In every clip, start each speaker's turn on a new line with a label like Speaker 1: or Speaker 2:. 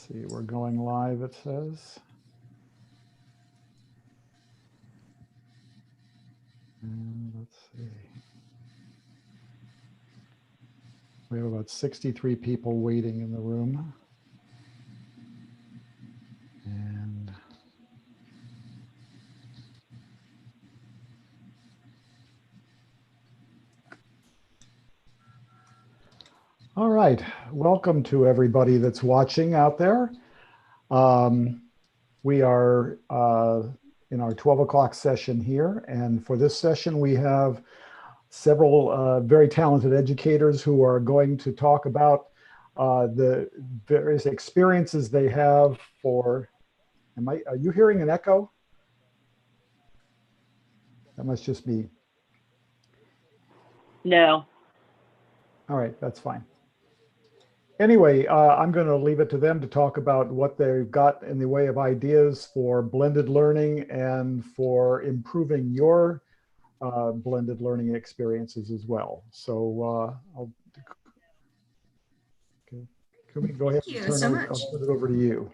Speaker 1: see, we're going live, it says. And let's see. We have about 63 people waiting in the room. And all right, welcome to everybody that's watching out there. We are in our 12 o'clock session here, and for this session we have several very talented educators who are going to talk about the various experiences they have for, are you hearing an echo? That must just be.
Speaker 2: No.
Speaker 1: All right, that's fine. Anyway, I'm going to leave it to them to talk about what they've got in the way of ideas for blended learning and for improving your blended learning experiences as well. So Kumi, go ahead and I'll turn it over to you.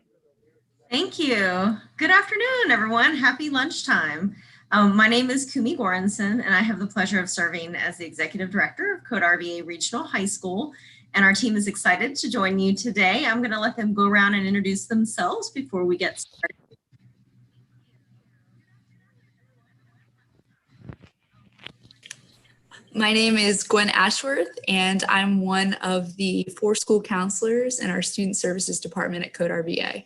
Speaker 3: Thank you. Good afternoon, everyone. Happy lunchtime. My name is Kumi Goranson, and I have the pleasure of serving as the Executive Director of Code RVA Regional High School. And our team is excited to join you today. I'm going to let them go around and introduce themselves before we get started.
Speaker 4: My name is Gwen Ashworth, and I'm one of the 4 school counselors in our Student Services Department at Code RVA.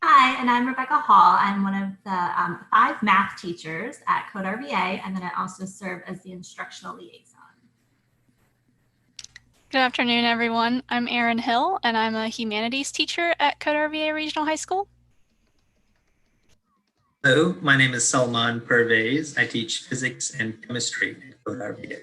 Speaker 5: Hi, and I'm Rebecca Hall. I'm one of the 5 math teachers at Code RVA, and then I also serve as the instructional liaison.
Speaker 6: Good afternoon, everyone. I'm Erin Hill, and I'm a humanities teacher at Code RVA Regional High School.
Speaker 7: Hello, my name is Salman Parvez. I teach physics and chemistry at Code RVA.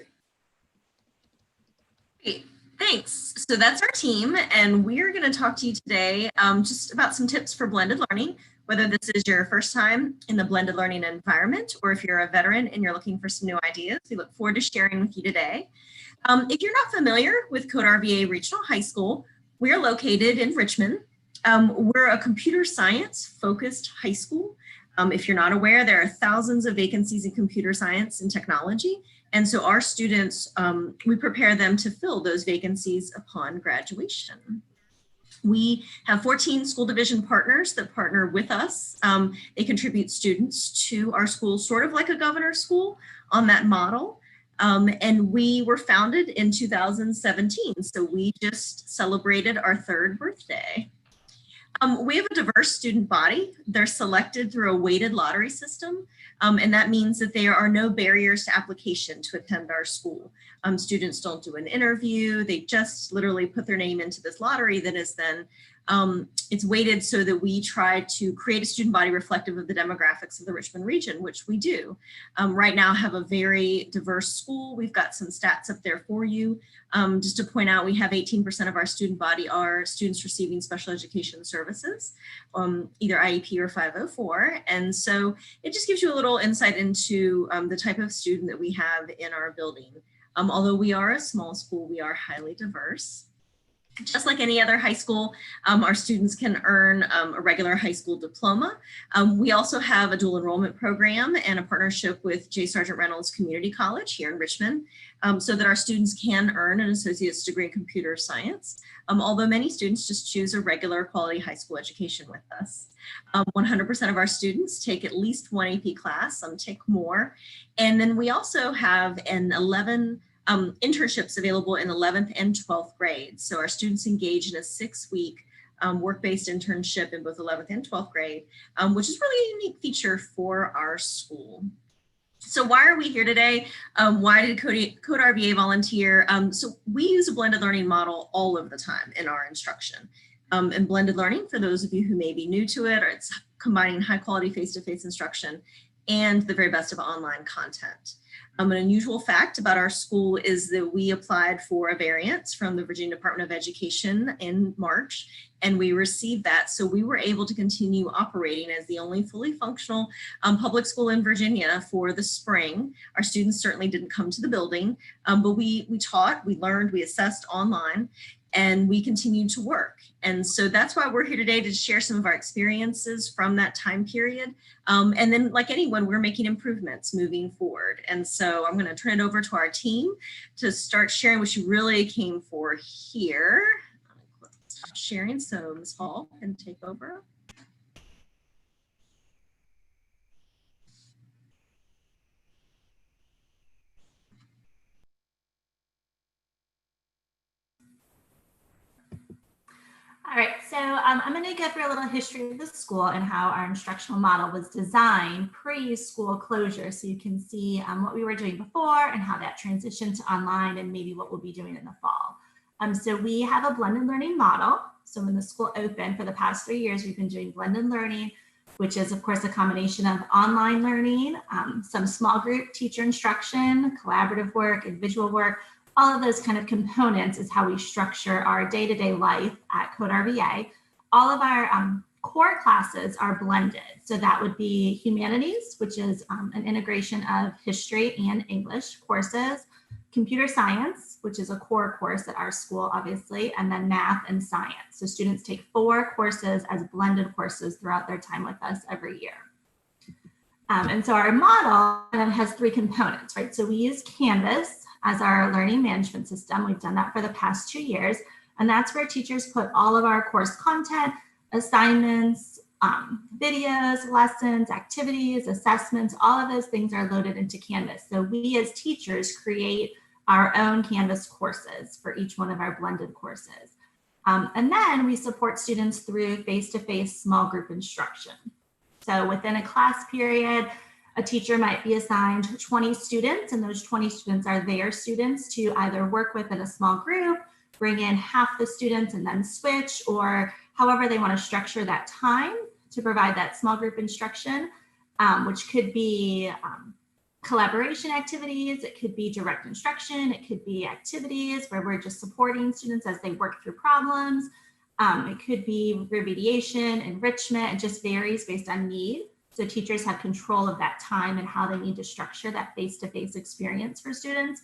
Speaker 3: Great. Thanks. So that's our team, and we're going to talk to you today just about some tips for blended learning, whether this is your first time in the blended learning environment or if you're a veteran and you're looking for some new ideas. We look forward to sharing with you today. If you're not familiar with Code RVA Regional High School, we're located in Richmond. We're a computer science focused high school. If you're not aware, there are thousands of vacancies in computer science and technology. And so our students, we prepare them to fill those vacancies upon graduation. We have 14 school division partners that partner with us. They contribute students to our school, sort of like a governor's school on that model. And we were founded in 2017. So we just celebrated our 3rd birthday. We have a diverse student body. They're selected through a weighted lottery system. And that means that there are no barriers to application to attend our school. Students don't do an interview. They just literally put their name into this lottery that is then, it's weighted so that we try to create a student body reflective of the demographics of the Richmond region, which we do. Right now have a very diverse school. We've got some stats up there for you. Just to point out, we have 18% of our student body are students receiving special education services, either IEP or 504. And so it just gives you a little insight into the type of student that we have in our building. Although we are a small school, we are highly diverse. Just like any other high school, our students can earn a regular high school diploma. We also have a dual enrollment program and a partnership with J. Sargent Reynolds Community College here in Richmond, so that our students can earn an associate's degree in computer science, although many students just choose a regular quality high school education with us. 100% of our students take at least 1 AP class, some take more. And then we also have an 11 internships available in 11th and 12th grades. So our students engage in a 6-week work-based internship in both 11th and 12th grade, which is really a unique feature for our school. So why are we here today? Why did Code RVA volunteer? So we use a blended learning model all of the time in our instruction. And blended learning, for those of you who may be new to it, or it's combining high quality face-to-face instruction and the very best of online content. An unusual fact about our school is that we applied for a variance from the Virginia Department of Education in March, and we received that. So we were able to continue operating as the only fully functional public school in Virginia for the spring. Our students certainly didn't come to the building, but we taught, we learned, we assessed online, and we continued to work. And so that's why we're here today, to share some of our experiences from that time period. And then, like anyone, we're making improvements moving forward. And so I'm going to turn it over to our team to start sharing what you really came for here. Stop sharing so Ms. Hall can take over.
Speaker 5: All right, so I'm going to go through a little history of the school and how our instructional model was designed pre-school closure, so you can see what we were doing before and how that transitioned to online and maybe what we'll be doing in the fall. So we have a blended learning model. So when the school opened, for the past 3 years, we've been doing blended learning, which is of course a combination of online learning, some small group teacher instruction, collaborative work, individual work. All of those kind of components is how we structure our day-to-day life at Code RVA. All of our core classes are blended. So that would be humanities, which is an integration of history and English courses, computer science, which is a core course at our school, obviously, and then math and science. So students take 4 courses as blended courses throughout their time with us every year. And so our model has 3 components, right? So we use Canvas as our learning management system. We've done that for the past 2 years. And that's where teachers put all of our course content, assignments, videos, lessons, activities, assessments, all of those things are loaded into Canvas. So we as teachers create our own Canvas courses for each one of our blended courses. And then we support students through face-to-face small group instruction. So within a class period, a teacher might be assigned 20 students, and those 20 students are their students to either work with in a small group, bring in half the students and then switch, or however they want to structure that time to provide that small group instruction, which could be collaboration activities, it could be direct instruction, it could be activities where we're just supporting students as they work through problems. It could be remediation, enrichment, it just varies based on need. So teachers have control of that time and how they need to structure that face-to-face experience for students.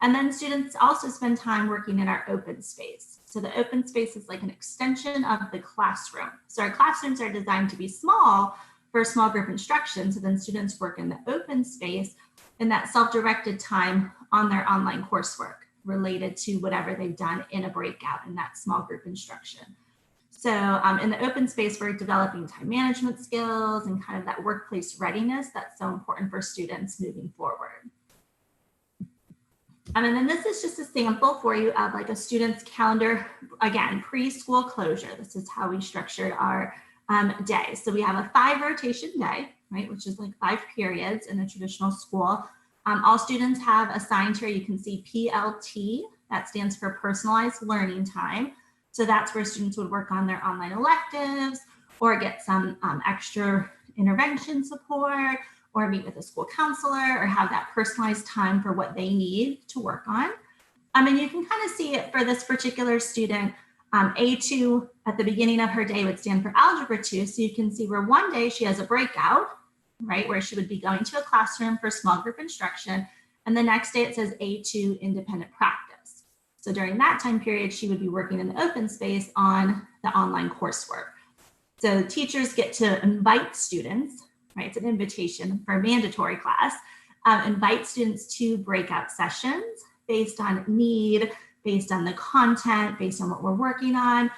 Speaker 5: And then students also spend time working in our open space. So the open space is like an extension of the classroom. So our classrooms are designed to be small for small group instruction. So then students work in the open space in that self-directed time on their online coursework related to whatever they've done in a breakout in that small group instruction. So in the open space, we're developing time management skills and kind of that workplace readiness that's so important for students moving forward. And then this is just a sample for you of like a student's calendar, again, pre-school closure. This is how we structured our day. So we have a 5 rotation day, right, which is like 5 periods in a traditional school. All students have assigned here, you can see PLT, that stands for personalized learning time. So that's where students would work on their online electives or get some extra intervention support or meet with a school counselor or have that personalized time for what they need to work on. And you can kind of see it for this particular student. A2 at the beginning of her day would stand for Algebra 2. So you can see where one day she has a breakout, right, where she would be going to a classroom for small group instruction. And the next day it says A2 independent practice. So during that time period, she would be working in the open space on the online coursework. So teachers get to invite students, right? It's an invitation for a mandatory class, invite students to breakout sessions based on need, based on the content, based on what we're working on.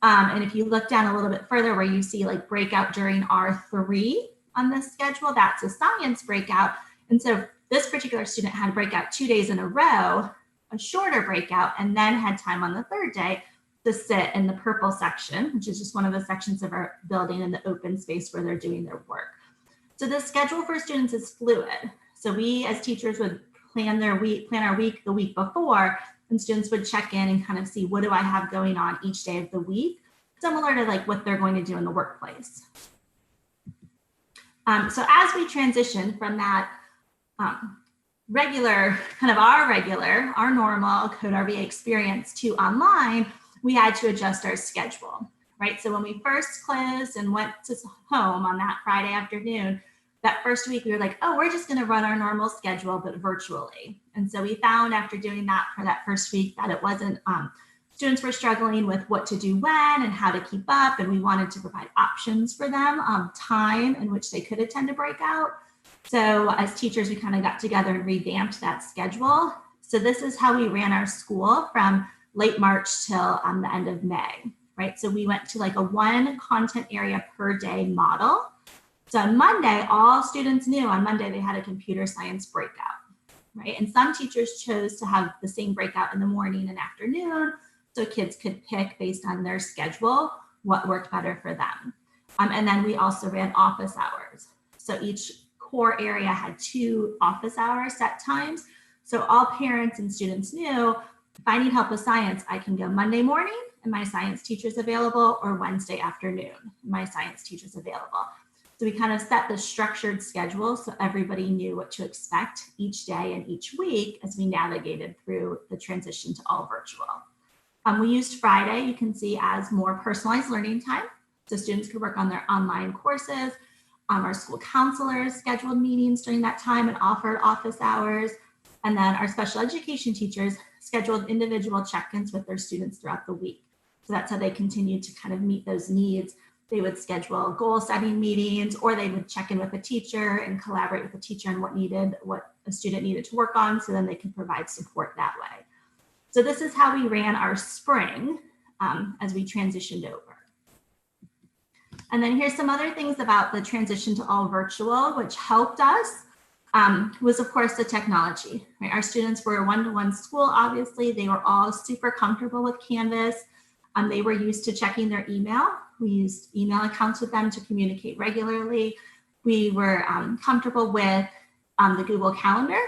Speaker 5: And if you look down a little bit further where you see like breakout during R3 on this schedule, that's a science breakout. And so this particular student had a breakout 2 days in a row, a shorter breakout, and then had time on the 3rd day to sit in the purple section, which is just one of the sections of our building in the open space where they're doing their work. So the schedule for students is fluid. So we as teachers would plan our week the week before, and students would check in and kind of see what do I have going on each day of the week, similar to like what they're going to do in the workplace. So as we transition from that our normal Code RVA experience to online, we had to adjust our schedule, right? So when we first closed and went to home on that Friday afternoon, that first week we were like, oh, we're just going to run our normal schedule, but virtually. And so we found after doing that for that first week that it wasn't, students were struggling with what to do when and how to keep up. And we wanted to provide options for them, time in which they could attend a breakout. So as teachers, we kind of got together and revamped that schedule. So this is how we ran our school from late March till the end of May, right? So we went to like a one content area per day model. So on Monday, all students knew on Monday they had a computer science breakout, right? And some teachers chose to have the same breakout in the morning and afternoon, so kids could pick based on their schedule what worked better for them. And then we also ran office hours. So each core area had 2 office hour set times. So all parents and students knew, if I need help with science, I can go Monday morning and my science teacher's available, or Wednesday afternoon, my science teacher's available. So we kind of set the structured schedule so everybody knew what to expect each day and each week as we navigated through the transition to all virtual. We used Friday, you can see, as more personalized learning time. So students could work on their online courses. Our school counselors scheduled meetings during that time and offered office hours. And then our special education teachers scheduled individual check-ins with their students throughout the week. So that's how they continued to kind of meet those needs. They would schedule goal setting meetings, or they would check in with a teacher and collaborate with the teacher on what a student needed to work on, so then they could provide support that way. So this is how we ran our spring as we transitioned over. And then here's some other things about the transition to all virtual, which helped us, was of course the technology, right? Our students were a one-to-one school, obviously. They were all super comfortable with Canvas. They were used to checking their email. We used email accounts with them to communicate regularly. We were comfortable with the Google Calendar.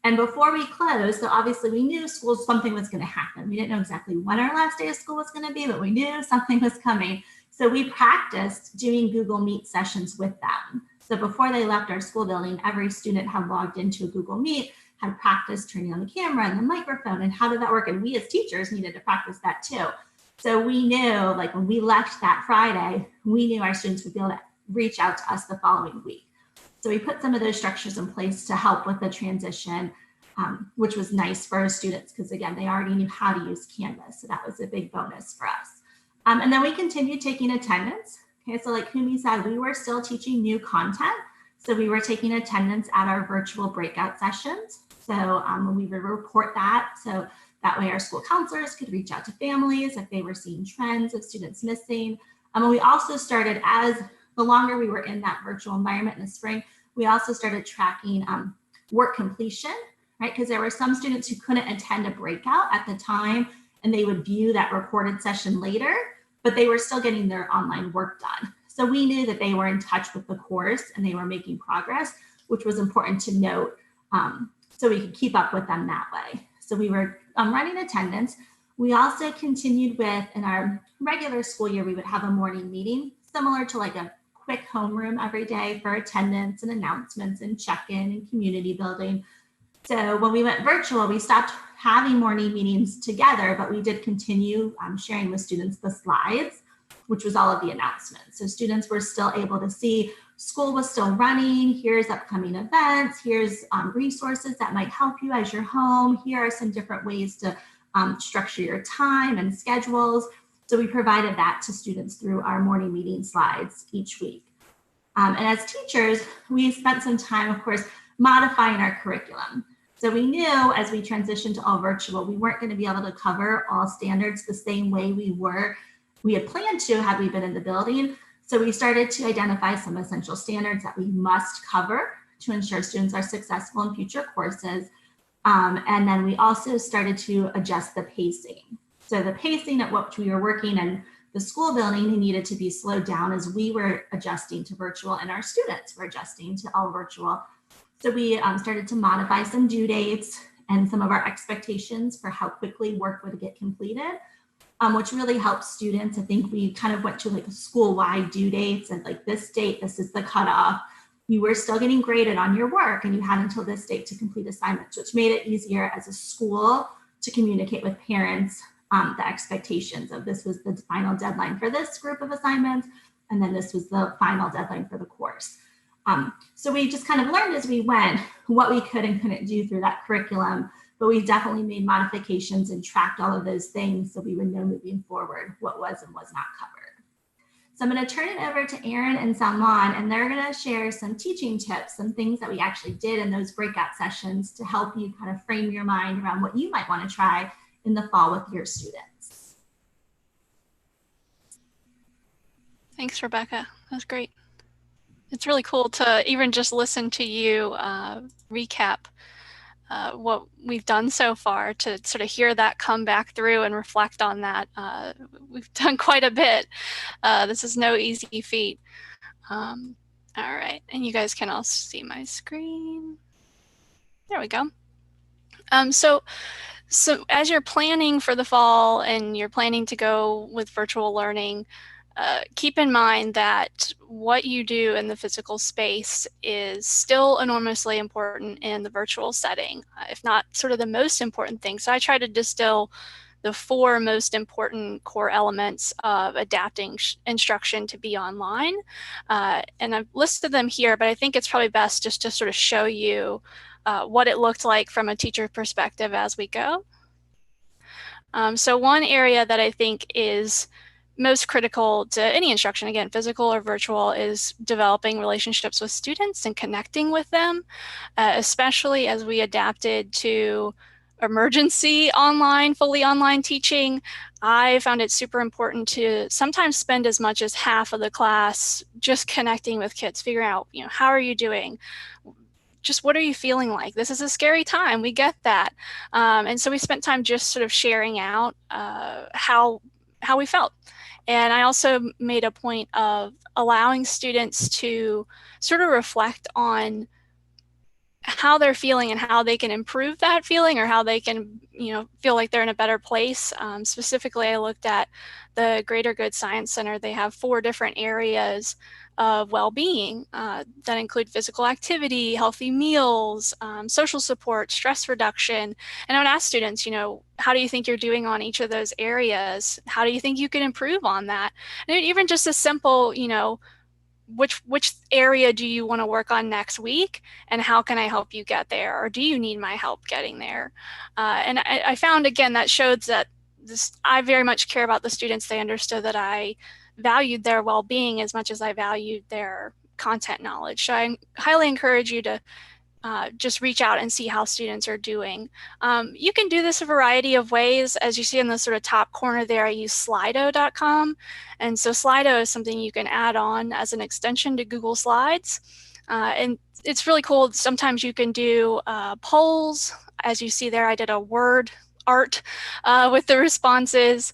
Speaker 5: And before we closed, so obviously we knew something was going to happen. We didn't know exactly when our last day of school was going to be, but we knew something was coming. So we practiced doing Google Meet sessions with them. So before they left our school building, every student had logged into a Google Meet, had practiced turning on the camera and the microphone, and how did that work? And we as teachers needed to practice that too. So we knew, like when we left that Friday, we knew our students would be able to reach out to us the following week. So we put some of those structures in place to help with the transition, which was nice for our students because, again, they already knew how to use Canvas. So that was a big bonus for us. And then we continued taking attendance. Okay, so like Kumi said, we were still teaching new content. So we were taking attendance at our virtual breakout sessions. So we would report that. So that way our school counselors could reach out to families if they were seeing trends of students missing. And we also started, as the longer we were in that virtual environment in the spring, we also started tracking work completion, right? Because there were some students who couldn't attend a breakout at the time and they would view that recorded session later, but they were still getting their online work done. So we knew that they were in touch with the course and they were making progress, which was important to note so we could keep up with them that way. So we were running attendance. We also continued with, in our regular school year, we would have a morning meeting, similar to like a quick homeroom every day for attendance and announcements and check-in and community building. So when we went virtual, we stopped having morning meetings together, but we did continue sharing with students the slides, which was all of the announcements. So students were still able to see school was still running. Here's upcoming events. Here's resources that might help you as you're home. Here are some different ways to structure your time and schedules. So we provided that to students through our morning meeting slides each week. And as teachers, we spent some time, of course, modifying our curriculum. So we knew as we transitioned to all virtual, we weren't going to be able to cover all standards the same way we had planned to had we been in the building. So we started to identify some essential standards that we must cover to ensure students are successful in future courses. And then we also started to adjust the pacing. So the pacing at which we were working in the school building needed to be slowed down as we were adjusting to virtual and our students were adjusting to all virtual. So we started to modify some due dates and some of our expectations for how quickly work would get completed, which really helps students. I think we kind of went to like school-wide due dates and like this date, this is the cutoff. you were still getting graded on your work and you had until this date to complete assignments, which made it easier as a school to communicate with parents the expectations of this was the final deadline for this group of assignments, and then this was the final deadline for the course. So we just kind of learned as we went what we could and couldn't do through that curriculum, but we definitely made modifications and tracked all of those things so we would know moving forward what was and was not covered. So I'm going to turn it over to Aaron and Salman, and they're going to share some teaching tips, some things that we actually did in those breakout sessions to help you kind of frame your mind around what you might want to try in the fall with your students.
Speaker 6: Thanks, Rebecca. That's great. It's really cool to even just listen to you recap what we've done so far, to sort of hear that come back through and reflect on that. We've done quite a bit. This is no easy feat. All right, and you guys can all see my screen. There we go. So as you're planning for the fall and you're planning to go with virtual learning, keep in mind that what you do in the physical space is still enormously important in the virtual setting, if not sort of the most important thing. So I try to distill the 4 most important core elements of adapting instruction to be online. And I've listed them here, but I think it's probably best just to sort of show you what it looked like from a teacher perspective as we go. So one area that I think is most critical to any instruction, again, physical or virtual, is developing relationships with students and connecting with them, especially as we adapted to emergency online, fully online teaching. I found it super important to sometimes spend as much as half of the class just connecting with kids, figuring out, how are you doing? Just what are you feeling like? This is a scary time. We get that. And so we spent time just sort of sharing out how we felt. And I also made a point of allowing students to sort of reflect on how they're feeling and how they can improve that feeling, or how they can, feel like they're in a better place. Specifically, I looked at the Greater Good Science Center. They have 4 different areas of well-being that include physical activity, healthy meals, social support, stress reduction. And I would ask students, how do you think you're doing on each of those areas? How do you think you can improve on that? And even just a simple, which area do you want to work on next week, and how can I help you get there, or do you need my help getting there? And I found, again, that showed that I very much care about the students. They understood that I valued their well-being as much as I valued their content knowledge. So I highly encourage you to just reach out and see how students are doing. You can do this a variety of ways. As you see in the sort of top corner there, I use Slido.com. And so Slido is something you can add on as an extension to Google Slides. And it's really cool. Sometimes you can do polls. As you see there, I did a word art with the responses.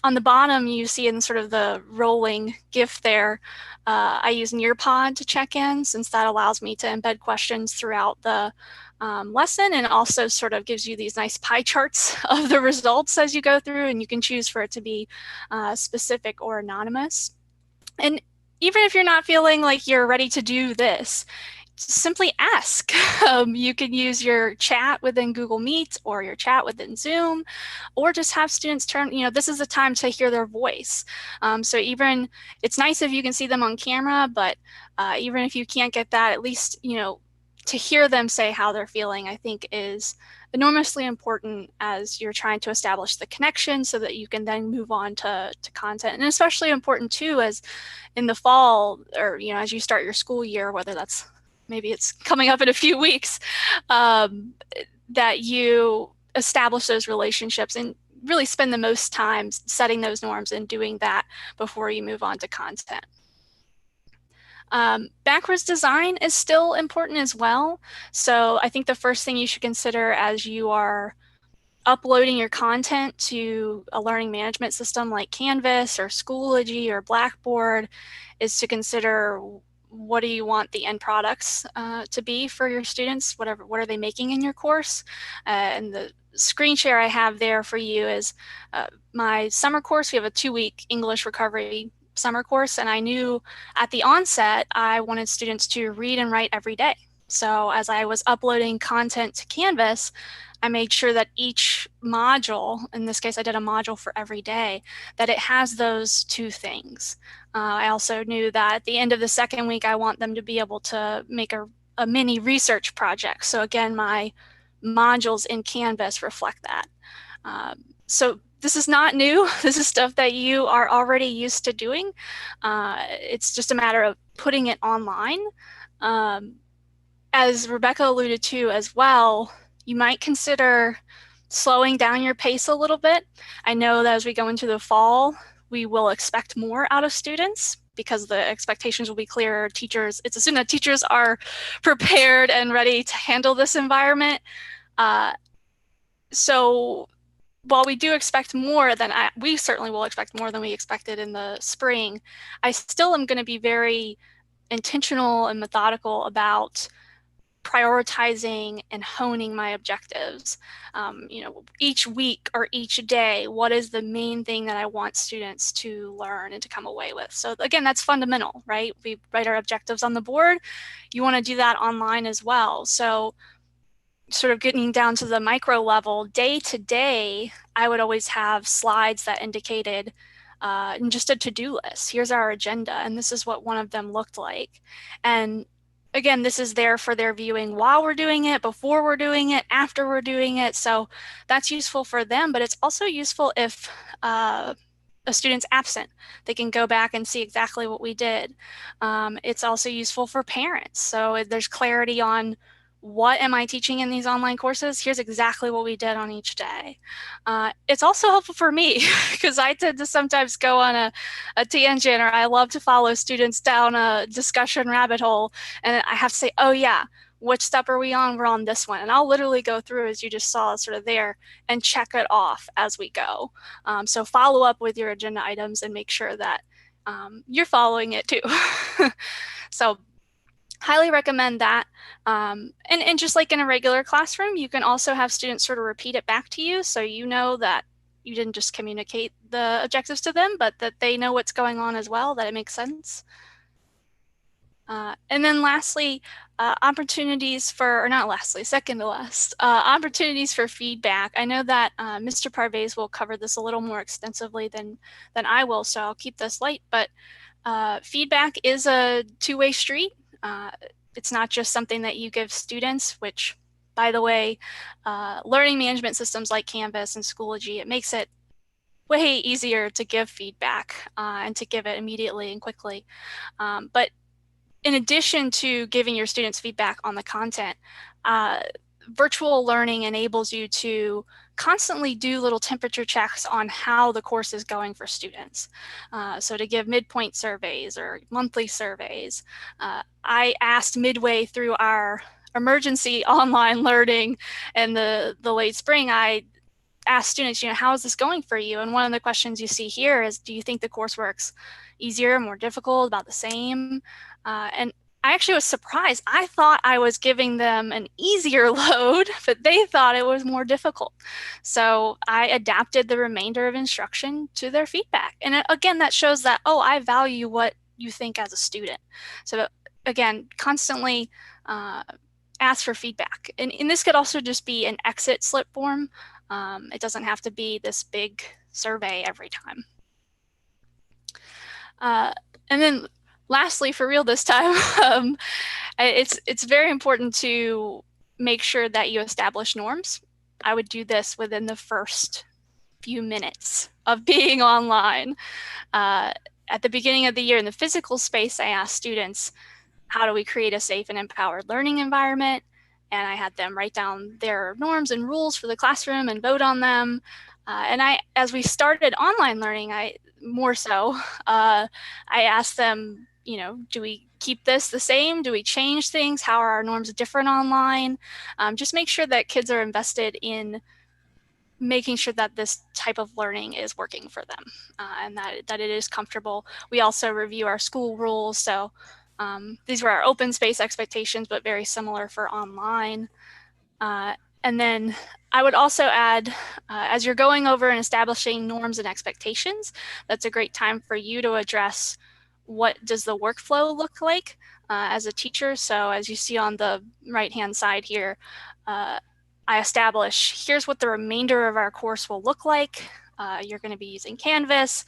Speaker 6: On the bottom, you see in sort of the rolling GIF there, I use Nearpod to check in, since that allows me to embed questions throughout the lesson, and also sort of gives you these nice pie charts of the results as you go through, and you can choose for it to be specific or anonymous. And even if you're not feeling like you're ready to do this, simply ask. You can use your chat within Google Meet or your chat within Zoom, or just have students turn, this is the time to hear their voice. So even, it's nice if you can see them on camera, but even if you can't get that, at least, to hear them say how they're feeling, I think is enormously important as you're trying to establish the connection so that you can then move on to content. And especially important too, as in the fall, or, as you start your school year, whether that's, maybe it's coming up in a few weeks, that you establish those relationships and really spend the most time setting those norms and doing that before you move on to content. Backwards design is still important as well. So I think the first thing you should consider as you are uploading your content to a learning management system like Canvas or Schoology or Blackboard is to consider, what do you want the end products to be for your students? What are they making in your course? And the screen share I have there for you is my summer course. We have a 2-week English recovery summer course, and I knew at the onset I wanted students to read and write every day. So as I was uploading content to Canvas, I made sure that each module, in this case I did a module for every day, that it has those two things. I also knew that at the end of the second week I want them to be able to make a mini research project. So again, my modules in Canvas reflect that. So this is not new. This is stuff that you are already used to doing. It's just a matter of putting it online. As Rebecca alluded to as well, you might consider slowing down your pace a little bit. I know that as we go into the fall, we will expect more out of students because the expectations will be clearer. Teachers, it's assumed that teachers are prepared and ready to handle this environment. So while we do expect more than we certainly will expect more than we expected in the spring, I still am going to be very intentional and methodical about prioritizing and honing my objectives. Each week or each day, what is the main thing that I want students to learn and to come away with? So again, that's fundamental, right? We write our objectives on the board. You want to do that online as well. So sort of getting down to the micro level, day to day, I would always have slides that indicated just a to-do list. Here's our agenda, and this is what one of them looked like. And again, this is there for their viewing while we're doing it, before we're doing it, after we're doing it. So that's useful for them, but it's also useful if a student's absent. They can go back and see exactly what we did. It's also useful for parents. So there's clarity on what am I teaching in these online courses? Here's exactly what we did on each day. It's also helpful for me because I tend to sometimes go on a tangent, or I love to follow students down a discussion rabbit hole, and I have to say, oh yeah, which step are we on? We're on this one. And I'll literally go through, as you just saw sort of there, and check it off as we go. So follow up with your agenda items and make sure that you're following it too. So highly recommend that. And just like in a regular classroom, you can also have students sort of repeat it back to you, so you know that you didn't just communicate the objectives to them, but that they know what's going on as well, that it makes sense. And then lastly, opportunities for, or not lastly, second to last, opportunities for feedback. I know that Mr. Parvez will cover this a little more extensively than I will, so I'll keep this light, but feedback is a two-way street. It's not just something that you give students, which, by the way, learning management systems like Canvas and Schoology, it makes it way easier to give feedback and to give it immediately and quickly. But in addition to giving your students feedback on the content, virtual learning enables you to constantly do little temperature checks on how the course is going for students. So to give midpoint surveys or monthly surveys, I asked midway through our emergency online learning in the late spring, I asked students, how is this going for you? And one of the questions you see here is, do you think the coursework's easier, more difficult, about the same? And I actually was surprised. I thought I was giving them an easier load, but they thought it was more difficult. So I adapted the remainder of instruction to their feedback. And again, that shows that, oh, I value what you think as a student. So again, constantly ask for feedback. And this could also just be an exit slip form. It doesn't have to be this big survey every time. And then lastly, for real this time, it's very important to make sure that you establish norms. I would do this within the first few minutes of being online. At the beginning of the year in the physical space, I asked students, how do we create a safe and empowered learning environment? And I had them write down their norms and rules for the classroom and vote on them. And as we started online learning, I asked them, do we keep this the same? Do we change things? How are our norms different online? Just make sure that kids are invested in making sure that this type of learning is working for them and that it is comfortable. We also review our school rules. So these were our open space expectations, but very similar for online. And then I would also add, as you're going over and establishing norms and expectations, that's a great time for you to address what does the workflow look like as a teacher. So as you see on the right-hand side here, I establish, here's what the remainder of our course will look like. You're going to be using Canvas.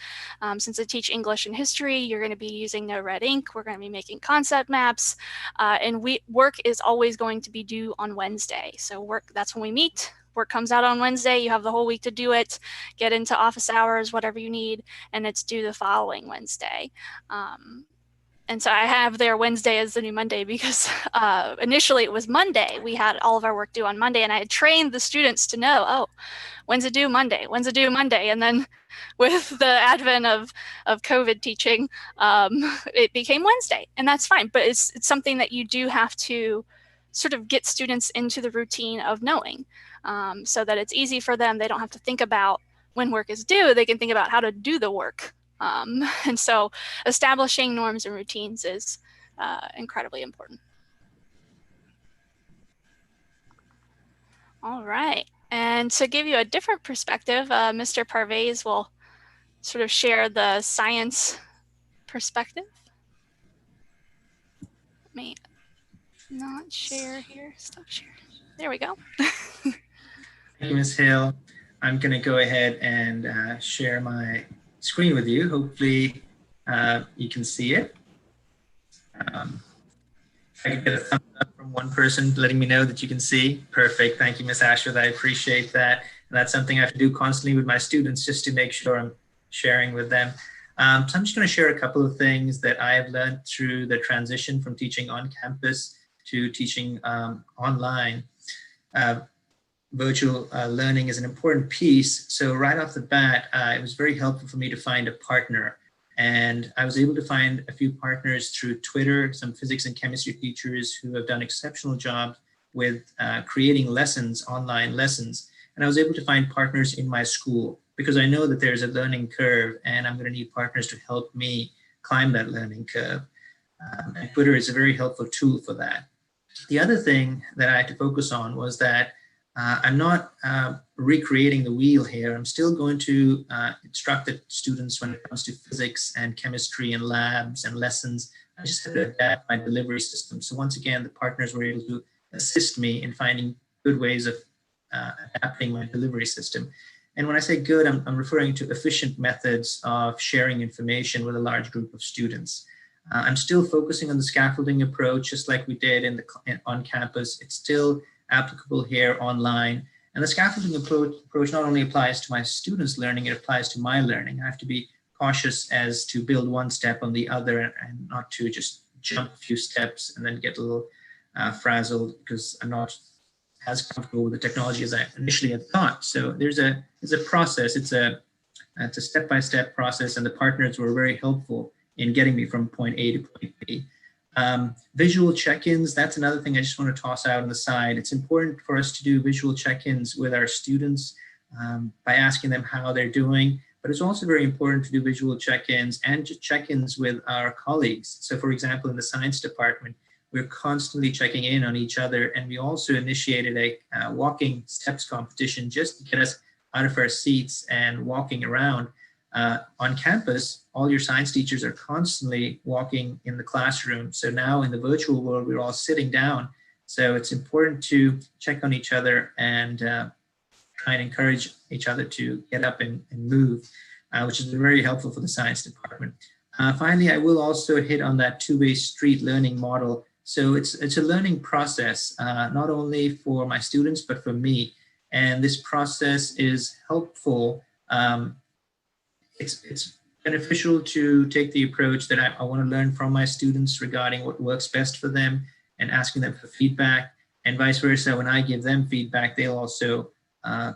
Speaker 6: Since I teach English and history, you're going to be using No Red Ink. We're going to be making concept maps. And work is always going to be due on Wednesday. So that's when we meet. Work comes out on Wednesday. You have the whole week to do it, get into office hours, whatever you need, and it's due the following Wednesday. And so I have there Wednesday as the new Monday because initially it was Monday. We had all of our work due on Monday, and I had trained the students to know, oh, when's it due Monday? When's it due Monday? And then with the advent of COVID teaching, it became Wednesday, and that's fine. But it's something that you do have to sort of get students into the routine of knowing so that it's easy for them. They don't have to think about when work is due. They can think about how to do the work. And so establishing norms and routines is incredibly important. All right. And to give you a different perspective, Mr. Parvez will sort of share the science perspective. Let me not share here. Stop sharing. There we go.
Speaker 7: Thank you, Ms. Hill. I'm going to go ahead and share my screen with you. Hopefully you can see it. If I can get a thumbs up from one person letting me know that you can see. Perfect. Thank you, Ms. Ashworth. I appreciate that. And that's something I have to do constantly with my students just to make sure I'm sharing with them. So I'm just going to share a couple of things that I've learned through the transition from teaching on campus to teaching online. Virtual learning is an important piece. So right off the bat, it was very helpful for me to find a partner. And I was able to find a few partners through Twitter, some physics and chemistry teachers who have done exceptional jobs with creating lessons, online lessons. And I was able to find partners in my school because I know that there's a learning curve and I'm going to need partners to help me climb that learning curve. And Twitter is a very helpful tool for that. The other thing that I had to focus on was that I'm not recreating the wheel here. I'm still going to instruct the students when it comes to physics and chemistry and labs and lessons. I just had to adapt my delivery system. So once again, the partners were able to assist me in finding good ways of adapting my delivery system. And when I say good, I'm referring to efficient methods of sharing information with a large group of students. I'm still focusing on the scaffolding approach, just like we did on campus. It's still applicable here online. And the scaffolding approach not only applies to my students' learning, it applies to my learning. I have to be cautious as to build one step on the other and not to just jump a few steps and then get a little frazzled because I'm not as comfortable with the technology as I initially had thought. So there's a process. It's a step-by-step process, and the partners were very helpful in getting me from point A to point B. Visual check-ins, that's another thing I just want to toss out on the side. It's important for us to do visual check-ins with our students by asking them how they're doing, but it's also very important to do visual check-ins and just check-ins with our colleagues. So for example, in the science department, we're constantly checking in on each other, and we also initiated a walking steps competition just to get us out of our seats and walking around. On campus, all your science teachers are constantly walking in the classroom. So now in the virtual world, we're all sitting down. So it's important to check on each other and try and encourage each other to get up and move, which has been very helpful for the science department. Finally, I will also hit on that two-way street learning model. So it's a learning process, not only for my students, but for me. And this process is helpful. It's beneficial to take the approach that I want to learn from my students regarding what works best for them and asking them for feedback, and vice versa. When I give them feedback, they'll also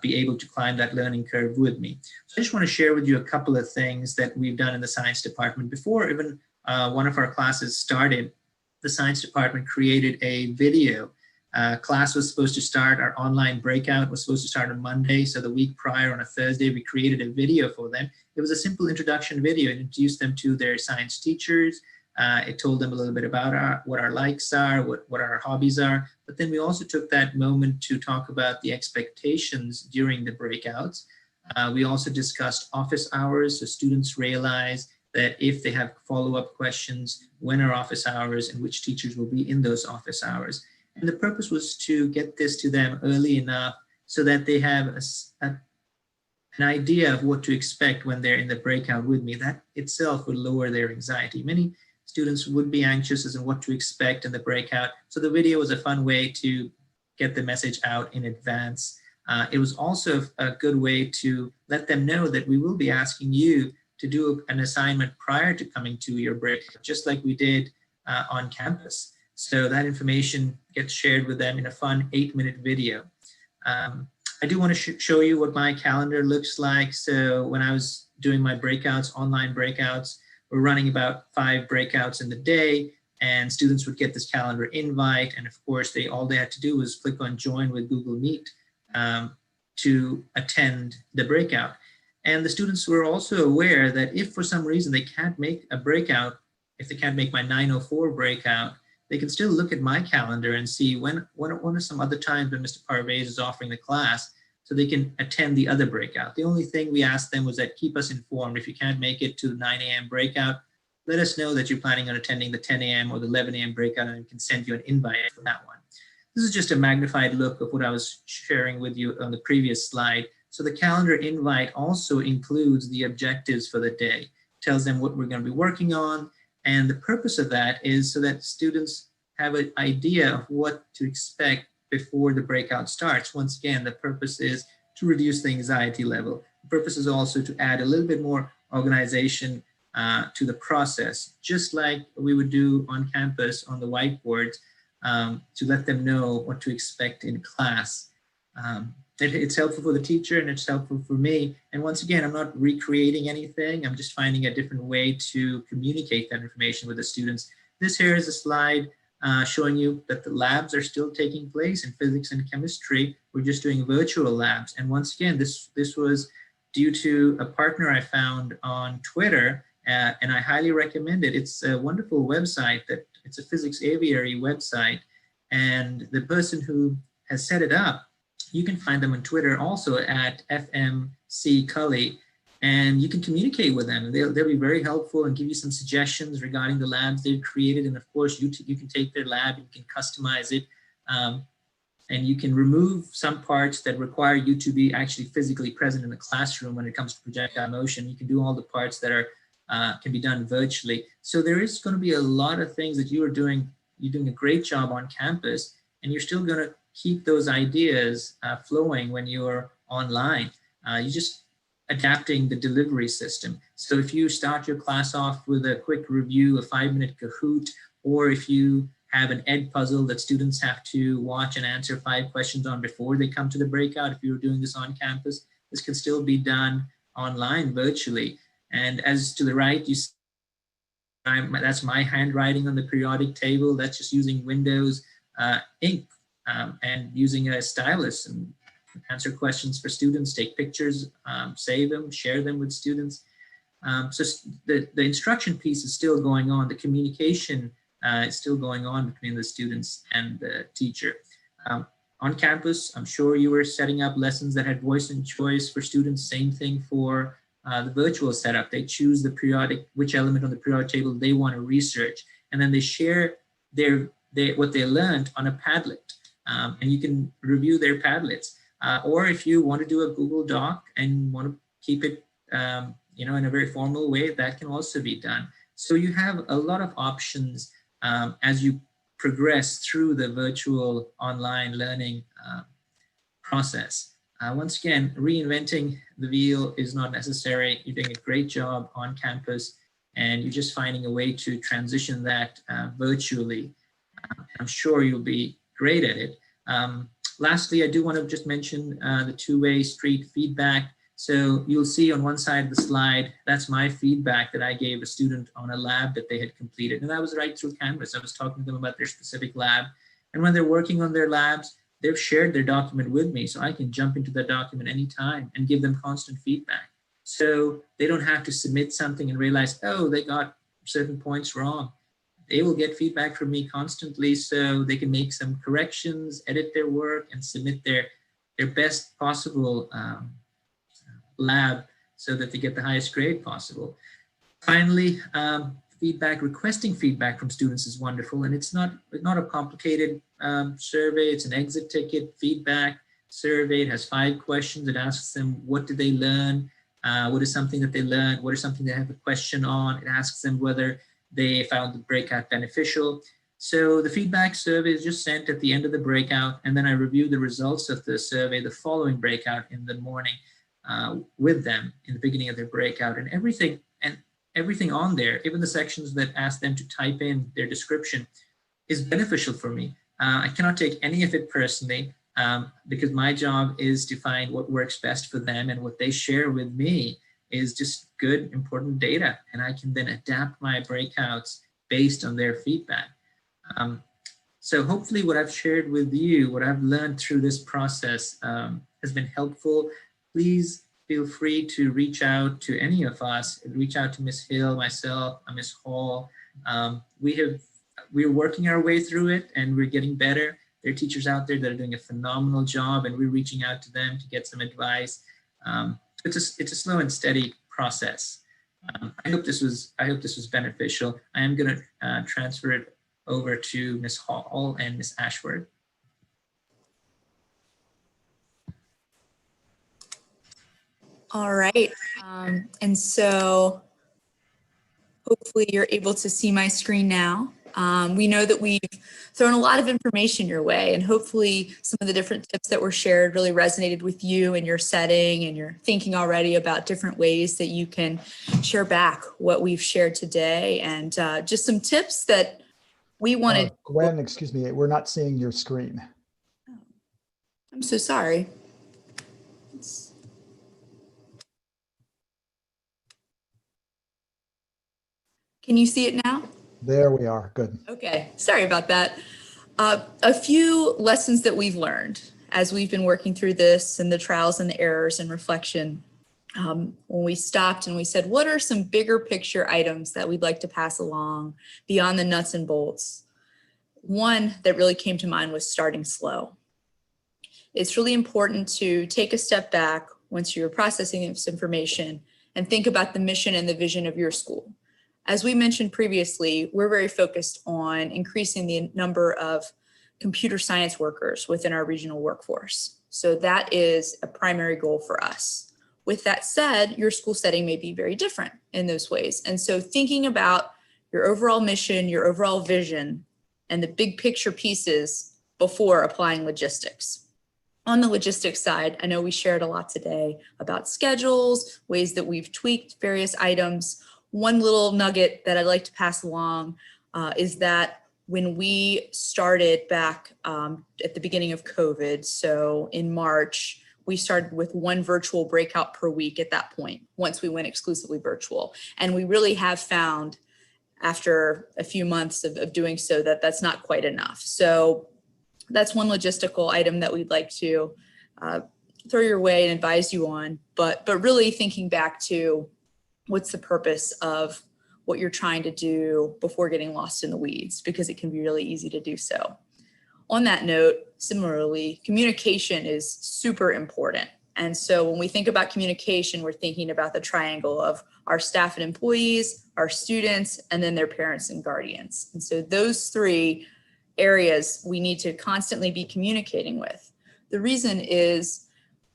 Speaker 7: be able to climb that learning curve with me. So I just want to share with you a couple of things that we've done in the science department. Before even one of our classes started, the science department created a video. Class was supposed to start, our online breakout was supposed to start on Monday. So the week prior on a Thursday, we created a video for them. It was a simple introduction video. It introduced them to their science teachers, It told them a little bit about what our likes are, what our hobbies are. But then we also took that moment to talk about the expectations during the breakouts. We also discussed office hours, so students realize that if they have follow-up questions, when are office hours and which teachers will be in those office hours. And the purpose was to get this to them early enough so that they have an idea of what to expect when they're in the breakout with me. That itself would lower their anxiety. Many students would be anxious as to what to expect in the breakout. So the video was a fun way to get the message out in advance. It was also a good way to let them know that we will be asking you to do an assignment prior to coming to your breakout, just like we did on campus. So that information gets shared with them in a fun 8-minute video. I do want to show you what my calendar looks like. So when I was doing my breakouts, online breakouts, we're running about 5 breakouts in the day, and students would get this calendar invite. And of course, all they had to do was click on join with Google Meet to attend the breakout. And the students were also aware that if for some reason they can't make a breakout, if they can't make my 9:04 breakout, they can still look at my calendar and see when are some other times when Mr. Parvez is offering the class, so they can attend the other breakout. The only thing we asked them was that keep us informed. If you can't make it to the 9 a.m. breakout, let us know that you're planning on attending the 10 a.m. or the 11 a.m. breakout, and we can send you an invite for that one. This is just a magnified look of what I was sharing with you on the previous slide. So the calendar invite also includes the objectives for the day, tells them what we're going to be working on. And the purpose of that is so that students have an idea of what to expect before the breakout starts. Once again, the purpose is to reduce the anxiety level. The purpose is also to add a little bit more organization to the process, just like we would do on campus on the whiteboards, to let them know what to expect in class. It's helpful for the teacher and it's helpful for me. And once again, I'm not recreating anything. I'm just finding a different way to communicate that information with the students. This here is a slide showing you that the labs are still taking place in physics and chemistry. We're just doing virtual labs. And once again, this was due to a partner I found on Twitter, and I highly recommend it. It's a wonderful website it's a physics aviary website. And the person who has set it up, you can find them on Twitter also at FMC Cully, and you can communicate with them. They'll be very helpful and give you some suggestions regarding the labs they've created. And of course, you can take their lab, you can customize it, and you can remove some parts that require you to be actually physically present in the classroom when it comes to projectile motion. You can do all the parts that are can be done virtually. So there is going to be a lot of things that you're doing a great job on campus, and you're still going to keep those ideas flowing when you're online. You just adapting the delivery system. So if you start your class off with a quick review, a 5-minute Kahoot, or if you have an ed puzzle that students have to watch and answer 5 questions on before they come to the breakout, if you're doing this on campus, this can still be done online virtually. And as to the right, you see that's my handwriting on the periodic table. That's just using Windows ink and using a stylus, and answer questions for students, take pictures, save them, share them with students. So the instruction piece is still going on. The communication is still going on between the students and the teacher. On campus, I'm sure you were setting up lessons that had voice and choice for students. Same thing for the virtual setup. They choose which element on the periodic table they want to research, and then they share what they learned on a Padlet, and you can review their Padlets. Or if you want to do a Google Doc and want to keep it, in a very formal way, that can also be done. So you have a lot of options as you progress through the virtual online learning process. Once again, reinventing the wheel is not necessary. You're doing a great job on campus, and you're just finding a way to transition that virtually. I'm sure you'll be great at it. Lastly, I do want to just mention the two-way street feedback. So you'll see on one side of the slide, that's my feedback that I gave a student on a lab that they had completed. And that was right through Canvas. I was talking to them about their specific lab. And when they're working on their labs, they've shared their document with me, so I can jump into that document anytime and give them constant feedback. So they don't have to submit something and realize, oh, they got certain points wrong. they will get feedback from me constantly so they can make some corrections, edit their work, and submit their best possible lab so that they get the highest grade possible. Finally, requesting feedback from students is wonderful, and it's not a complicated survey. It's an exit ticket feedback survey. It has 5 questions. It asks them, what did they learn? What is something that they learned? What is something they have a question on? It asks them whether they found the breakout beneficial. So the feedback survey is just sent at the end of the breakout, and then I review the results of the survey the following breakout in the morning with them in the beginning of their breakout, and everything on there, even the sections that ask them to type in their description, is beneficial for me. I cannot take any of it personally because my job is to find what works best for them, and what they share with me is just good, important data, and I can then adapt my breakouts based on their feedback. So hopefully what I've shared with you, what I've learned through this process has been helpful. Please feel free to reach out to any of us, reach out to Ms. Hill, myself, Ms. Hall. We're working our way through it, and we're getting better. There are teachers out there that are doing a phenomenal job, and we're reaching out to them to get some advice. It's a slow and steady process. I hope this was beneficial. I am going to transfer it over to Ms. Hall and Ms. Ashworth.
Speaker 4: All right. And so hopefully you're able to see my screen now. We know that we've thrown a lot of information your way, and hopefully some of the different tips that were shared really resonated with you in your setting, and you're thinking already about different ways that you can share back what we've shared today, and just some tips that we wanted.
Speaker 1: Gwen, excuse me, we're not seeing your screen.
Speaker 4: I'm so sorry. Can you see it now?
Speaker 1: There we are. Good.
Speaker 4: Okay, sorry about that. A few lessons that we've learned as we've been working through this, and the trials and the errors and reflection. When we stopped and we said, what are some bigger picture items that we'd like to pass along beyond the nuts and bolts? One that really came to mind was starting slow. It's really important to take a step back once you're processing this information and think about the mission and the vision of your school. As we mentioned previously, we're very focused on increasing the number of computer science workers within our regional workforce. So that is a primary goal for us. With that said, your school setting may be very different in those ways. And so thinking about your overall mission, your overall vision, and the big picture pieces before applying logistics. On the logistics side, I know we shared a lot today about schedules, ways that we've tweaked various items. One little nugget that I'd like to pass along is that when we started back at the beginning of COVID, so in March, we started with 1 virtual breakout per week at that point, once we went exclusively virtual. And we really have found after a few months of doing so that that's not quite enough. So that's one logistical item that we'd like to throw your way and advise you on, but really thinking back to what's the purpose of what you're trying to do before getting lost in the weeds, because it can be really easy to do so. On that note, similarly, communication is super important. And so when we think about communication, we're thinking about the triangle of our staff and employees, our students, and then their parents and guardians. And so those 3 areas we need to constantly be communicating with. The reason is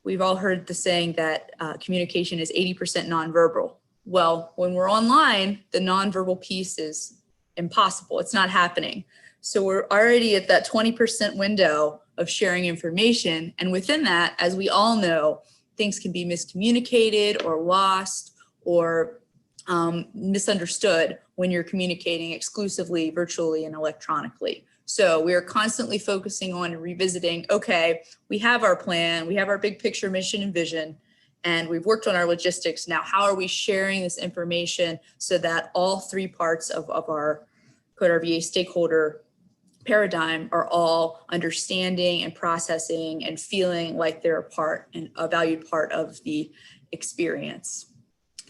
Speaker 4: we've all heard the saying that communication is 80% nonverbal. Well, when we're online, the nonverbal piece is impossible. It's not happening. So we're already at that 20% window of sharing information. And within that, as we all know, things can be miscommunicated or lost or misunderstood when you're communicating exclusively virtually and electronically. So we are constantly focusing on and revisiting, okay, we have our plan, we have our big picture mission and vision, and we've worked on our logistics. Now, how are we sharing this information so that all 3 parts of our Code RVA stakeholder paradigm are all understanding and processing and feeling like they're a part and a valued part of the experience.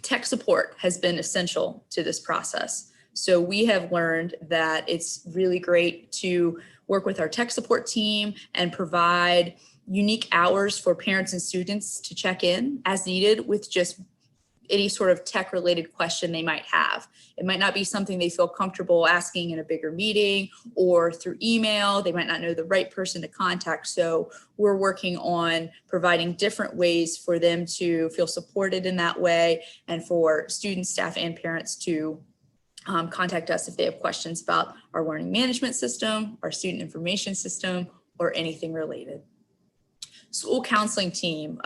Speaker 4: Tech support has been essential to this process. So we have learned that it's really great to work with our tech support team and provide unique hours for parents and students to check in as needed with just any sort of tech related question they might have. It might not be something they feel comfortable asking in a bigger meeting or through email. They might not know the right person to contact. So we're working on providing different ways for them to feel supported in that way, and for students, staff, and parents to contact us if they have questions about our learning management system, our student information system, or anything related. School counseling team,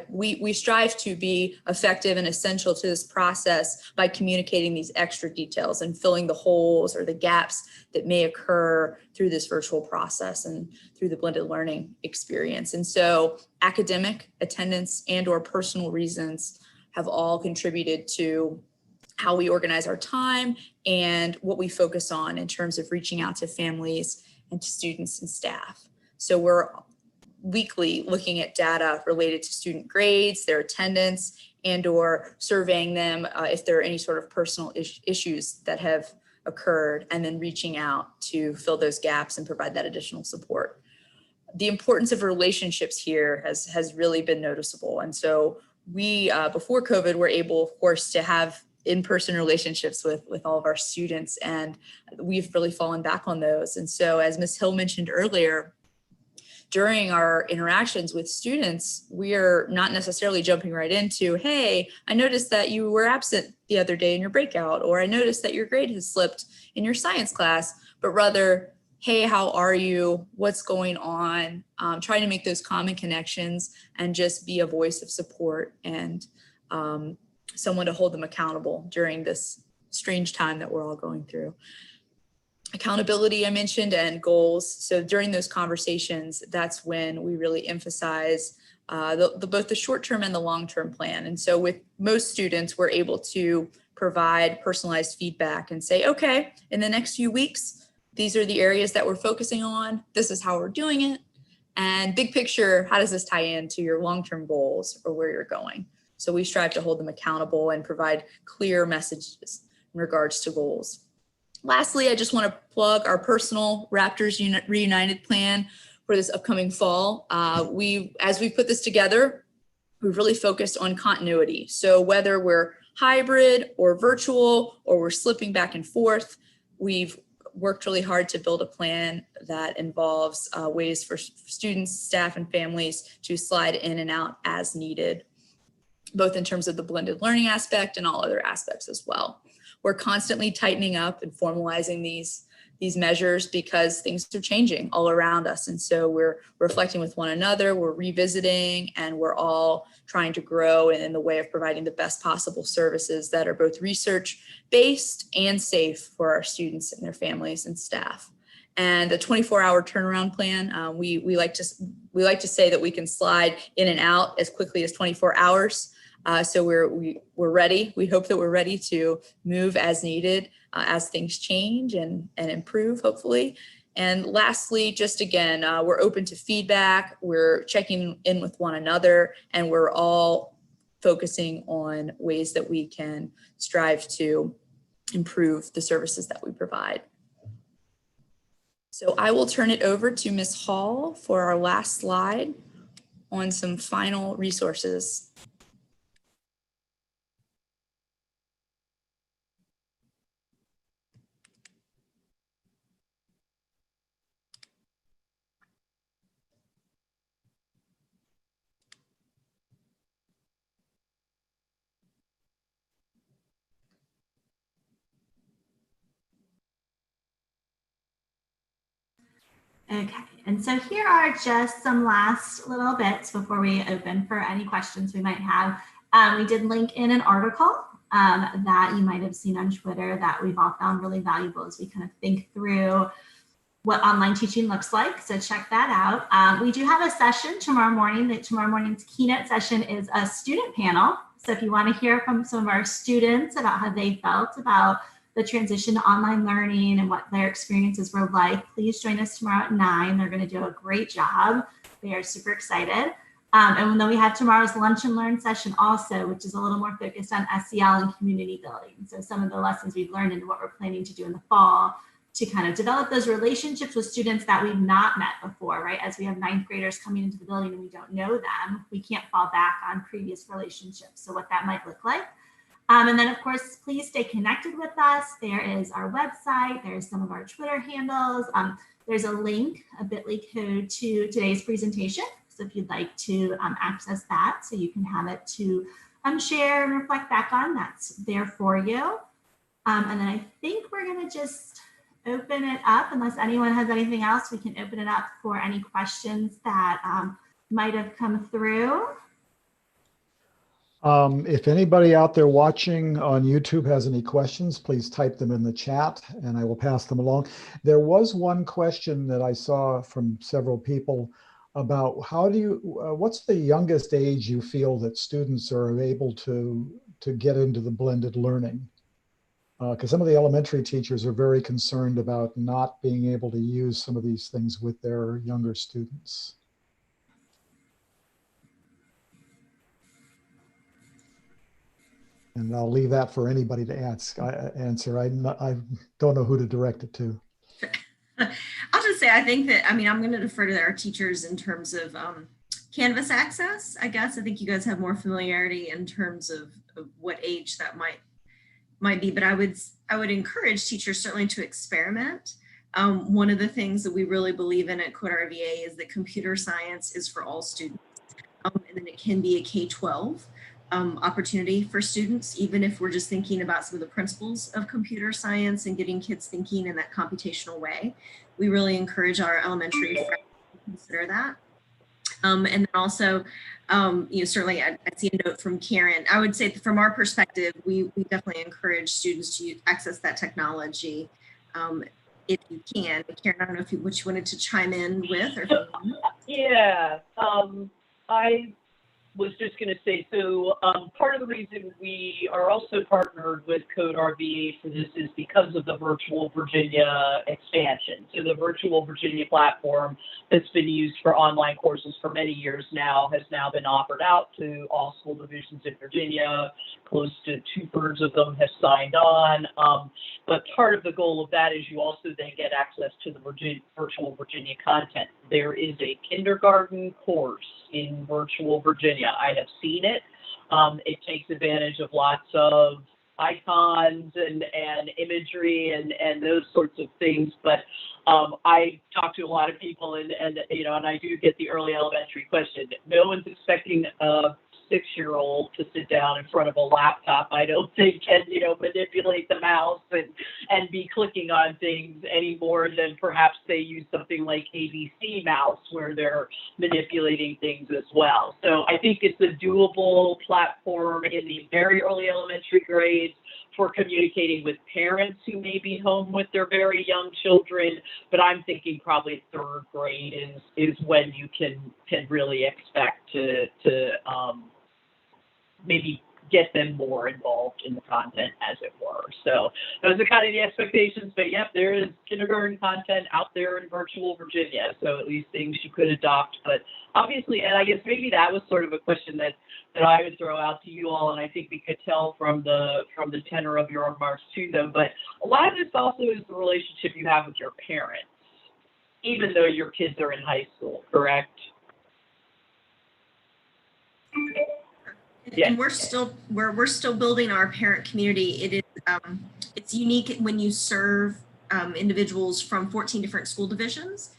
Speaker 4: we strive to be effective and essential to this process by communicating these extra details and filling the holes or the gaps that may occur through this virtual process and through the blended learning experience. And so academic, attendance, and or personal reasons have all contributed to how we organize our time and what we focus on in terms of reaching out to families and to students and staff. So we're weekly looking at data related to student grades, their attendance, and or surveying them if there are any sort of personal issues that have occurred, and then reaching out to fill those gaps and provide that additional support. The importance of relationships here has really been noticeable. And so we, before COVID, were able, of course, to have in-person relationships with all of our students, and we've really fallen back on those. And so as Ms. Hill mentioned earlier, during our interactions with students, we are not necessarily jumping right into, hey, I noticed that you were absent the other day in your breakout, or I noticed that your grade has slipped in your science class, but rather, hey, how are you? What's going on? Trying to make those common connections and just be a voice of support and someone to hold them accountable during this strange time that we're all going through. Accountability, I mentioned, and goals. So during those conversations, that's when we really emphasize both the short-term and the long-term plan. And so with most students, we're able to provide personalized feedback and say, okay, in the next few weeks, these are the areas that we're focusing on. This is how we're doing it. And big picture, how does this tie into your long-term goals or where you're going? So we strive to hold them accountable and provide clear messages in regards to goals. Lastly, I just want to plug our personal Raptors Reunited plan for this upcoming fall. As we put this together, we've really focused on continuity. So whether we're hybrid or virtual, or we're slipping back and forth, we've worked really hard to build a plan that involves ways for students, staff, and families to slide in and out as needed, both in terms of the blended learning aspect and all other aspects as well. We're constantly tightening up and formalizing these measures because things are changing all around us. And so we're reflecting with one another, we're revisiting, and we're all trying to grow in the way of providing the best possible services that are both research-based and safe for our students and their families and staff. And the 24-hour turnaround plan, we like to say that we can slide in and out as quickly as 24 hours. So we're ready. We hope that we're ready to move as needed as things change and improve, hopefully. And lastly, just again, we're open to feedback. We're checking in with one another, and we're all focusing on ways that we can strive to improve the services that we provide. So I will turn it over to Ms. Hall for our last slide on some final resources.
Speaker 5: Okay, and so here are just some last little bits before we open for any questions we might have. We did link in an article that you might have seen on Twitter that we've all found really valuable as we kind of think through what online teaching looks like. So check that out. We do have a session tomorrow morning. Tomorrow morning's keynote session is a student panel. So if you want to hear from some of our students about how they felt about the transition to online learning and what their experiences were like, please join us tomorrow at 9. They're going to do a great job. They are super excited. And then we have tomorrow's Lunch and Learn session also, which is a little more focused on SEL and community building. So some of the lessons we've learned and what we're planning to do in the fall to kind of develop those relationships with students that we've not met before, right? As we have ninth graders coming into the building and we don't know them, we can't fall back on previous relationships. So what that might look like. And then of course, please stay connected with us. There is our website. There's some of our Twitter handles. There's a link, a bit.ly code to today's presentation. So if you'd like to access that, so you can have it to share and reflect back on, that's there for you. And then I think we're gonna just open it up. Unless anyone has anything else, we can open it up for any questions that might have come through.
Speaker 1: If anybody out there watching on YouTube has any questions, please type them in the chat and I will pass them along. There was one question that I saw from several people about what's the youngest age you feel that students are able to get into the blended learning? Because some of the elementary teachers are very concerned about not being able to use some of these things with their younger students. And I'll leave that for anybody to answer. I don't know who to direct it to.
Speaker 3: I'll just say, I think that, I'm going to defer to our teachers in terms of Canvas access, I guess. I think you guys have more familiarity in terms of what age that might be, but I would encourage teachers certainly to experiment. One of the things that we really believe in at Code RVA is that computer science is for all students, and then it can be a K-12 opportunity for students, even if we're just thinking about some of the principles of computer science and getting kids thinking in that computational way. We really encourage our elementary friends to consider that. And then also, certainly I see a note from Karen. I would say from our perspective, we definitely encourage students to access that technology if you can. Karen, I don't know what you wanted to chime in with. Or
Speaker 2: yeah, I was just going to say, so part of the reason we are also partnered with Code RVA for this is because of the Virtual Virginia expansion. So the Virtual Virginia platform that's been used for online courses for many years now has now been offered out to all school divisions in Virginia. Close to 2/3 of them have signed on. But part of the goal of that is you also then get access to the Virtual Virginia content. There is a kindergarten course in Virtual Virginia. I have seen it. It takes advantage of lots of icons and imagery and those sorts of things. But I talk to a lot of people and I do get the early elementary question. No one's expecting a 6-year-old to sit down in front of a laptop, I don't think, and manipulate the mouse and be clicking on things any more than perhaps they use something like ABC Mouse where they're manipulating things as well. So I think it's a doable platform in the very early elementary grades for communicating with parents who may be home with their very young children, but I'm thinking probably 3rd grade is when you can really expect to maybe get them more involved in the content, as it were. So those are kind of the expectations, but yep, there is kindergarten content out there in Virtual Virginia, so at least things you could adopt. But obviously, and I guess maybe that was sort of a question that I would throw out to you all, and I think we could tell from the tenor of your remarks too, though, but a lot of this also is the relationship you have with your parents, even though your kids are in high school, correct?
Speaker 3: And we're still building our parent community. It is it's unique when you serve individuals from 14 different school divisions.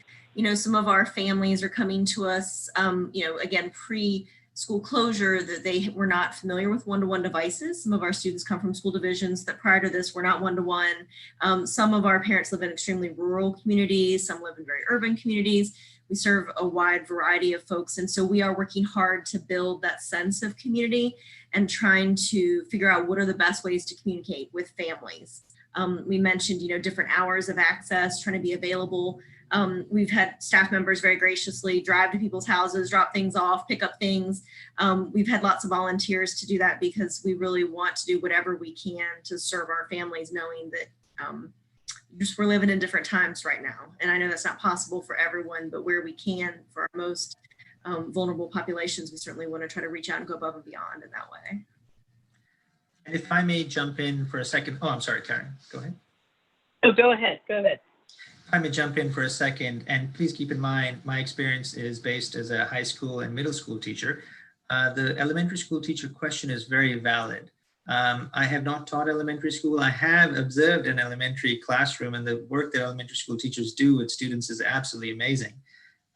Speaker 3: Some of our families are coming to us, again, pre-school closure, that they were not familiar with one-to-one devices. Some of our students come from school divisions that prior to this were not one-to-one. Some of our parents live in extremely rural communities. Some live in very urban communities. We serve a wide variety of folks. And so we are working hard to build that sense of community and trying to figure out what are the best ways to communicate with families. We mentioned, different hours of access, trying to be available. We've had staff members very graciously drive to people's houses, drop things off, pick up things. We've had lots of volunteers to do that because we really want to do whatever we can to serve our families, knowing that we're living in different times right now. And I know that's not possible for everyone, but where we can for our most vulnerable populations, we certainly want to try to reach out and go above and beyond in that way.
Speaker 7: And if I may jump in for a second. Oh, I'm sorry, Karen, go ahead.
Speaker 2: Oh, go ahead, go ahead.
Speaker 7: If I may jump in for a second, and please keep in mind, my experience is based as a high school and middle school teacher. The elementary school teacher question is very valid. I have not taught elementary school. I have observed an elementary classroom, and the work that elementary school teachers do with students is absolutely amazing.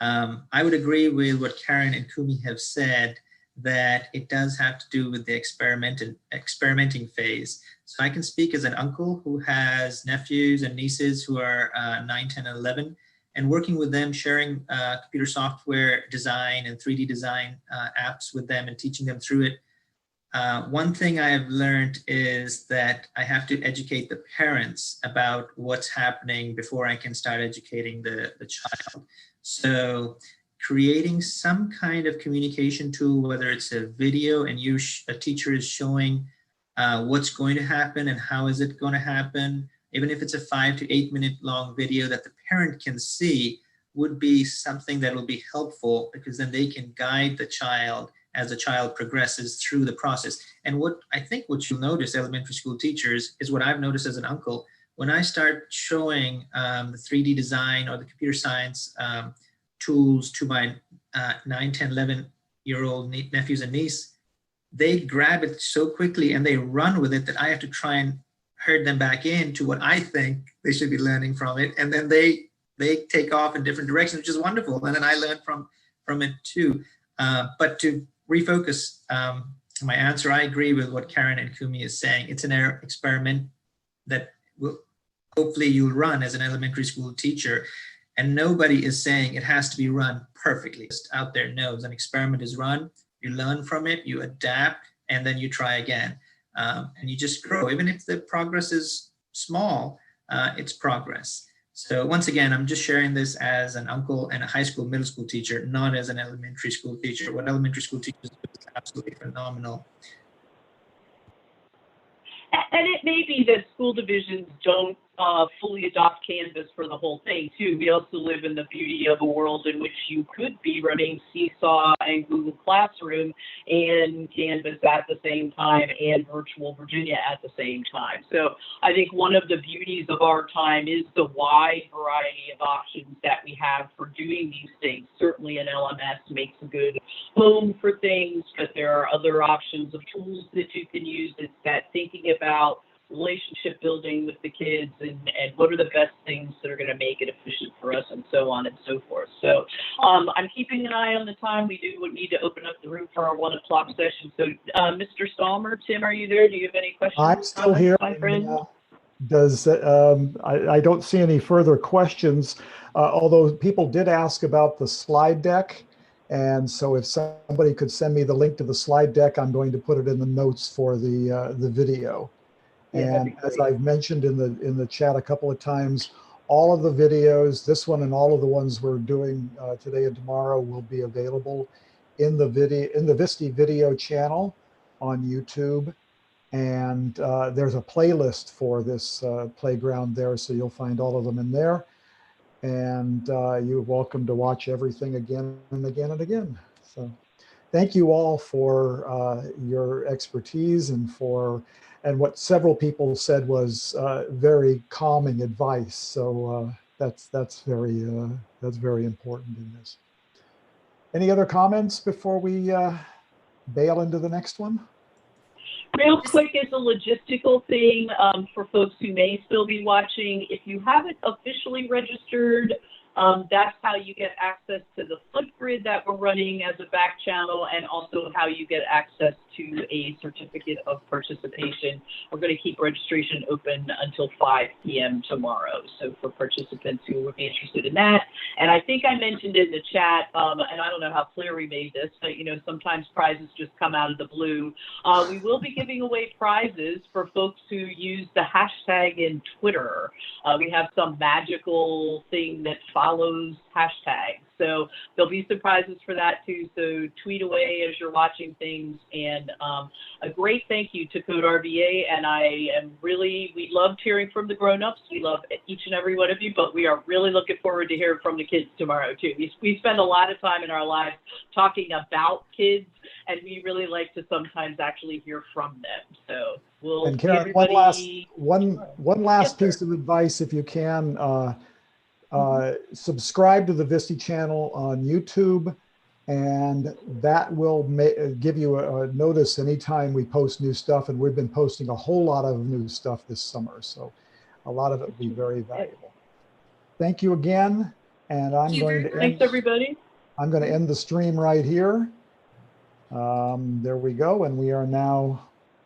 Speaker 7: I would agree with what Karen and Kumi have said, that it does have to do with the experimenting phase. So I can speak as an uncle who has nephews and nieces who are 9, 10, and 11, and working with them, sharing computer software design and 3D design apps with them and teaching them through it. One thing I have learned is that I have to educate the parents about what's happening before I can start educating the child. So creating some kind of communication tool, whether it's a video and a teacher is showing what's going to happen and how is it going to happen, even if it's a 5 to 8 minute long video that the parent can see, would be something that will be helpful, because then they can guide the child as the child progresses through the process. And what I think what you'll notice, elementary school teachers, is what I've noticed as an uncle. When I start showing the 3D design or the computer science tools to my 9, 10, 11-year-old nephews and niece, they grab it so quickly and they run with it that I have to try and herd them back into what I think they should be learning from it. And then they take off in different directions, which is wonderful. And then I learn from it too. But to refocus my answer, I agree with what Karen and Kumi is saying. It's an experiment that will hopefully you'll run as an elementary school teacher. And nobody is saying it has to be run perfectly. Just out there knows an experiment is run, you learn from it, you adapt, and then you try again. And you just grow. Even if the progress is small, it's progress. So once again, I'm just sharing this as an uncle and a high school, middle school teacher, not as an elementary school teacher. What elementary school teachers do is absolutely phenomenal.
Speaker 2: And it may be that school divisions don't fully adopt Canvas for the whole thing, too. We also live in the beauty of a world in which you could be running Seesaw and Google Classroom and Canvas at the same time and Virtual Virginia at the same time. So I think one of the beauties of our time is the wide variety of options that we have for doing these things. Certainly an LMS makes a good home for things, but there are other options of tools that you can use. It's that thinking about relationship building with the kids and what are the best things that are going to make it efficient for us, and so on and so forth. So I'm keeping an eye on the time. We do need to open up the room for our 1 o'clock session. So Mr. Stalmer, Tim, are you there? Do you have any questions?
Speaker 1: I'm still here.
Speaker 2: My friend?
Speaker 1: I don't see any further questions, although people did ask about the slide deck. And so if somebody could send me the link to the slide deck, I'm going to put it in the notes for the video.
Speaker 2: Yeah,
Speaker 1: and as I've mentioned in the chat a couple of times, all of the videos, this one and all of the ones we're doing today and tomorrow, will be available in the Visti video channel on YouTube. And there's a playlist for this playground there, so you'll find all of them in there. And you're welcome to watch everything again and again and again. So thank you all for your expertise and what several people said was very calming advice. So that's very important in this. Any other comments before we bail into the next one?
Speaker 2: Real quick, as a logistical thing for folks who may still be watching, if you haven't officially registered, that's how you get access to the Flipgrid that we're running as a back channel, and also how you get access to a certificate of participation. We're going to keep registration open until 5 p.m. tomorrow. So for participants who would be interested in that. And I think I mentioned in the chat, and I don't know how clear we made this, but sometimes prizes just come out of the blue. We will be giving away prizes for folks who use the hashtag in Twitter. We have some magical thing that follows hashtags. So there'll be surprises for that too. So tweet away as you're watching things. And a great thank you to Code RVA. And we loved hearing from the grown-ups. We love each and every one of you, but we are really looking forward to hearing from the kids tomorrow too. We spend a lot of time in our lives talking about kids, and we really like to sometimes actually hear from them. So we'll
Speaker 1: And Karen, one last piece of advice, if you can, subscribe to the Visti channel on YouTube, and that will give you a notice anytime we post new stuff. And we've been posting a whole lot of new stuff this summer, so a lot of it will be very valuable. Thank you again, and I'm going to
Speaker 2: thanks everybody.
Speaker 1: I'm going to end the stream right here. There we go, and we are now